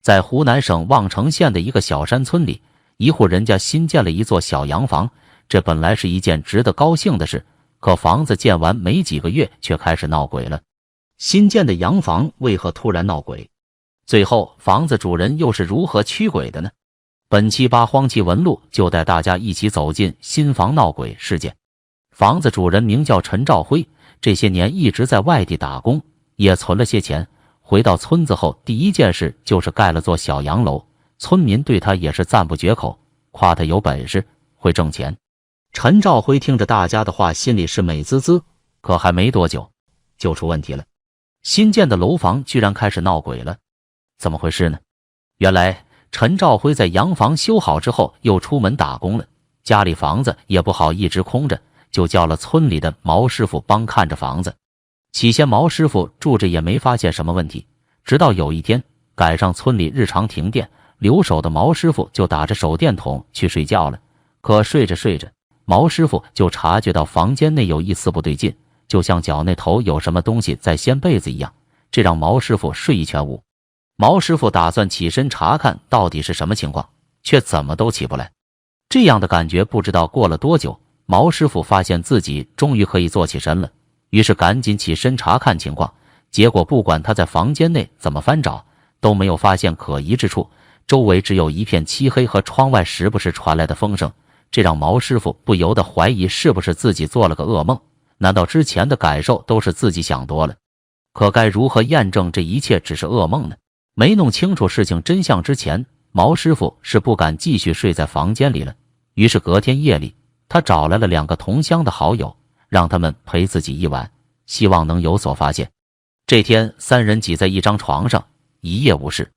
在湖南省望城县的一个小山村里，一户人家新建了一座小洋房。这本来是一件值得高兴的事，可房子建完没几个月却开始闹鬼了。新建的洋房为何突然闹鬼？最后房子主人又是如何驱鬼的呢？本期八荒奇闻录就带大家一起走进新房闹鬼事件。房子主人名叫陈兆辉，这些年一直在外地打工，也存了些钱。回到村子后，第一件事就是盖了座小洋楼，村民对他也是赞不绝口，夸他有本事，会挣钱。陈兆辉听着大家的话，心里是美滋滋，可还没多久就出问题了。新建的楼房居然开始闹鬼了，怎么回事呢？原来陈兆辉在洋房修好之后又出门打工了，家里房子也不好一直空着，就叫了村里的毛师傅帮看着房子。起先毛师傅住着也没发现什么问题，直到有一天赶上村里日常停电，留守的毛师傅就打着手电筒去睡觉了。可睡着睡着，毛师傅就察觉到房间内有一丝不对劲，就像脚那头有什么东西在掀被子一样，这让毛师傅睡意全无。毛师傅打算起身查看到底是什么情况，却怎么都起不来。这样的感觉不知道过了多久，毛师傅发现自己终于可以坐起身了，于是赶紧起身查看情况。结果不管他在房间内怎么翻找，都没有发现可疑之处，周围只有一片漆黑和窗外时不时传来的风声。这让毛师傅不由得怀疑是不是自己做了个噩梦，难道之前的感受都是自己想多了？可该如何验证这一切只是噩梦呢？没弄清楚事情真相之前，毛师傅是不敢继续睡在房间里了。于是隔天夜里，他找来了2个同乡的好友，让他们陪自己一晚，希望能有所发现。这天3人挤在一张床上，一夜无事。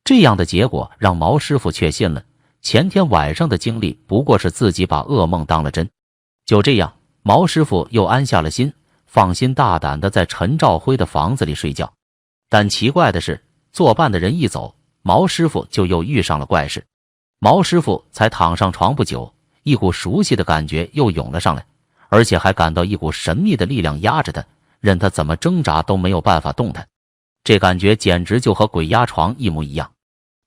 这样的结果让毛师傅确信了前天晚上的经历不过是自己把噩梦当了真。就这样，毛师傅又安下了心，放心大胆地在陈兆辉的房子里睡觉。但奇怪的是，作伴的人一走，毛师傅就又遇上了怪事。毛师傅才躺上床不久，一股熟悉的感觉又涌了上来，而且还感到一股神秘的力量压着他，任他怎么挣扎都没有办法动弹。这感觉简直就和鬼压床一模一样。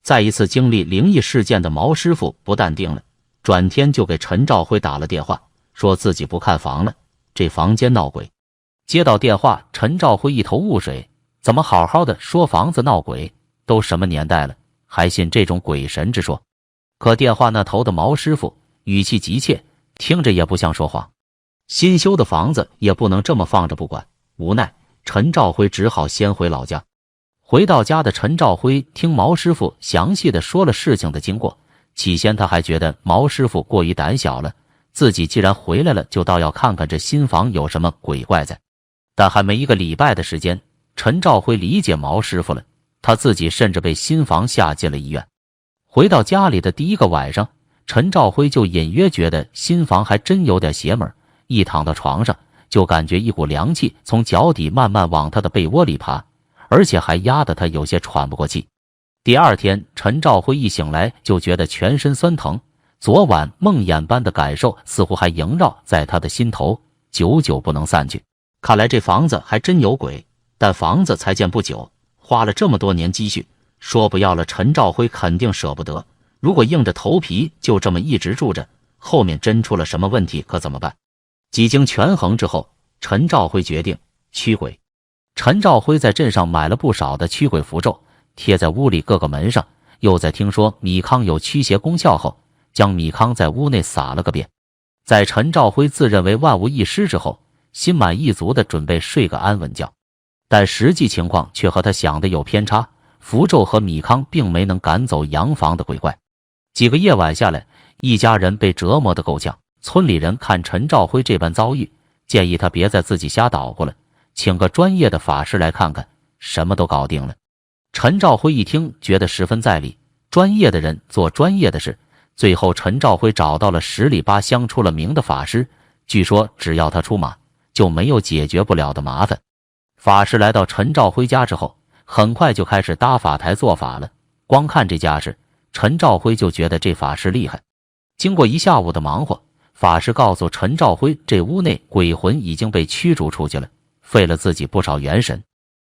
再一次经历灵异事件的毛师傅不淡定了，转天就给陈兆辉打了电话，说自己不看房了，这房间闹鬼。接到电话，陈兆辉一头雾水，怎么好好的说房子闹鬼，都什么年代了，还信这种鬼神之说？可电话那头的毛师傅语气急切，听着也不像说谎。新修的房子也不能这么放着不管，无奈陈兆辉只好先回老家。回到家的陈兆辉听毛师傅详细的说了事情的经过，起先他还觉得毛师傅过于胆小了，自己既然回来了，就倒要看看这新房有什么鬼怪在。但还没1个礼拜的时间，陈兆辉理解毛师傅了，他自己甚至被新房吓进了医院。回到家里的第1个晚上，陈兆辉就隐约觉得新房还真有点邪门，一躺到床上就感觉一股凉气从脚底慢慢往他的被窝里爬，而且还压得他有些喘不过气。第2天，陈兆辉一醒来就觉得全身酸疼，昨晚梦魇般的感受似乎还萦绕在他的心头，久久不能散去。看来这房子还真有鬼，但房子才建不久，花了这么多年积蓄，说不要了陈兆辉肯定舍不得。如果硬着头皮就这么一直住着，后面真出了什么问题可怎么办？几经权衡之后，陈兆辉决定驱鬼。陈兆辉在镇上买了不少的驱鬼符咒，贴在屋里各个门上，又在听说米糠有驱邪功效后，将米糠在屋内撒了个遍。在陈兆辉自认为万无一失之后，心满意足地准备睡个安稳觉。但实际情况却和他想的有偏差，符咒和米糠并没能赶走洋房的鬼怪。几个夜晚下来，一家人被折磨得够呛。村里人看陈兆辉这般遭遇，建议他别再自己瞎捣鼓了，请个专业的法师来看看，什么都搞定了。陈兆辉一听觉得十分在理，专业的人做专业的事。最后陈兆辉找到了10里8乡出了名的法师，据说只要他出马，就没有解决不了的麻烦。法师来到陈兆辉家之后，很快就开始搭法台做法了。光看这架势，陈兆辉就觉得这法师厉害。经过1下午的忙活，法师告诉陈兆辉，这屋内鬼魂已经被驱逐出去了，费了自己不少元神。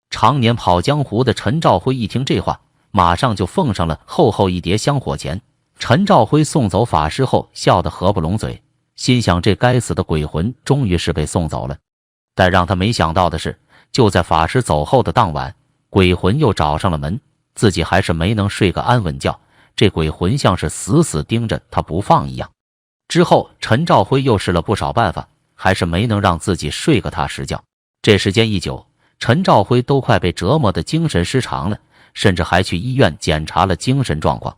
常年跑江湖的陈兆辉一听这话，马上就奉上了厚厚一叠香火钱。陈兆辉送走法师后，笑得合不拢嘴，心想这该死的鬼魂终于是被送走了。但让他没想到的是，就在法师走后的当晚，鬼魂又找上了门，自己还是没能睡个安稳觉，这鬼魂像是死死盯着他不放一样。之后陈兆辉又试了不少办法，还是没能让自己睡个踏实觉。这时间一久，陈兆辉都快被折磨的精神失常了，甚至还去医院检查了精神状况。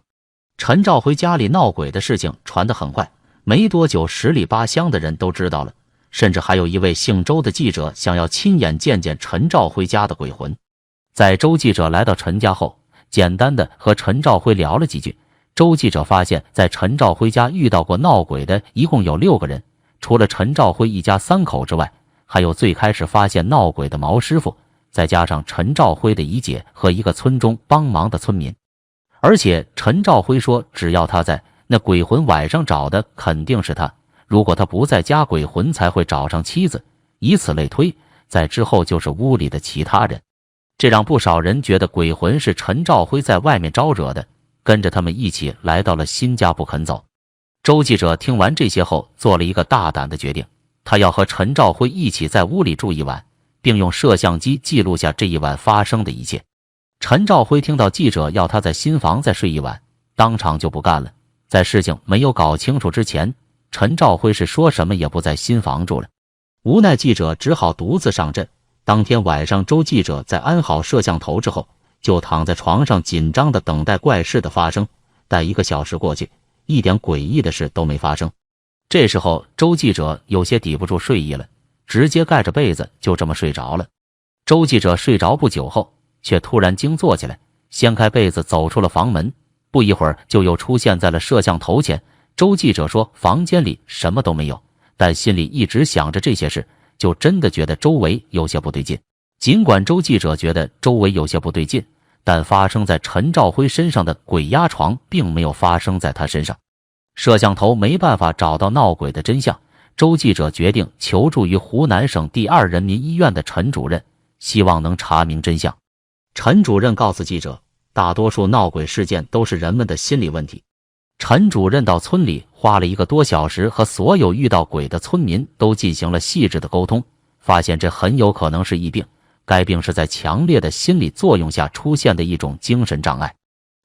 陈兆辉家里闹鬼的事情传得很快，没多久十里八乡的人都知道了，甚至还有一位姓周的记者想要亲眼见见陈兆辉家的鬼魂。在周记者来到陈家后，简单的和陈兆辉聊了几句，周记者发现在陈兆辉家遇到过闹鬼的一共有6个人，除了陈兆辉一家3口之外，还有最开始发现闹鬼的毛师傅，再加上陈兆辉的姨姐和一个村中帮忙的村民。而且陈兆辉说，只要他在，那鬼魂晚上找的肯定是他，如果他不在家，鬼魂才会找上妻子，以此类推，在之后就是屋里的其他人。这让不少人觉得鬼魂是陈兆辉在外面招惹的，跟着他们一起来到了新家不肯走。周记者听完这些后，做了一个大胆的决定，他要和陈兆辉一起在屋里住一晚，并用摄像机记录下这一晚发生的一切。陈兆辉听到记者要他在新房再睡一晚，当场就不干了。在事情没有搞清楚之前，陈兆辉是说什么也不在新房住了。无奈记者只好独自上阵。当天晚上，周记者在安好摄像头之后，就躺在床上紧张地等待怪事的发生。但1个小时过去，一点诡异的事都没发生。这时候周记者有些抵不住睡意了，直接盖着被子就这么睡着了。周记者睡着不久后，却突然惊坐起来，掀开被子走出了房门，不一会儿就又出现在了摄像头前。周记者说房间里什么都没有，但心里一直想着这些事，就真的觉得周围有些不对劲。尽管周记者觉得周围有些不对劲，但发生在陈兆辉身上的鬼压床并没有发生在他身上。摄像头没办法找到闹鬼的真相，周记者决定求助于湖南省第2人民医院的陈主任，希望能查明真相。陈主任告诉记者，大多数闹鬼事件都是人们的心理问题。陈主任到村里花了1个多小时，和所有遇到鬼的村民都进行了细致的沟通，发现这很有可能是疫病，该病是在强烈的心理作用下出现的一种精神障碍。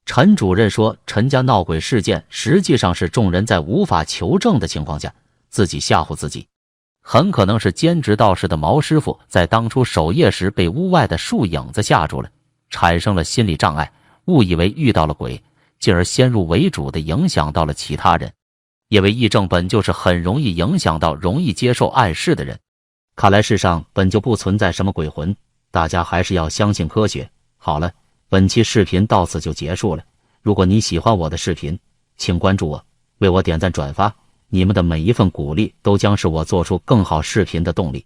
陈主任说，陈家闹鬼事件实际上是众人在无法求证的情况下自己吓唬自己，很可能是兼职道士的毛师傅在当初守夜时被屋外的树影子吓住了，产生了心理障碍，误以为遇到了鬼，进而先入为主地影响到了其他人。因为癔症本就是很容易影响到容易接受暗示的人。看来世上本就不存在什么鬼魂，大家还是要相信科学。好了，本期视频到此就结束了。如果你喜欢我的视频，请关注我，为我点赞转发，你们的每一份鼓励都将是我做出更好视频的动力。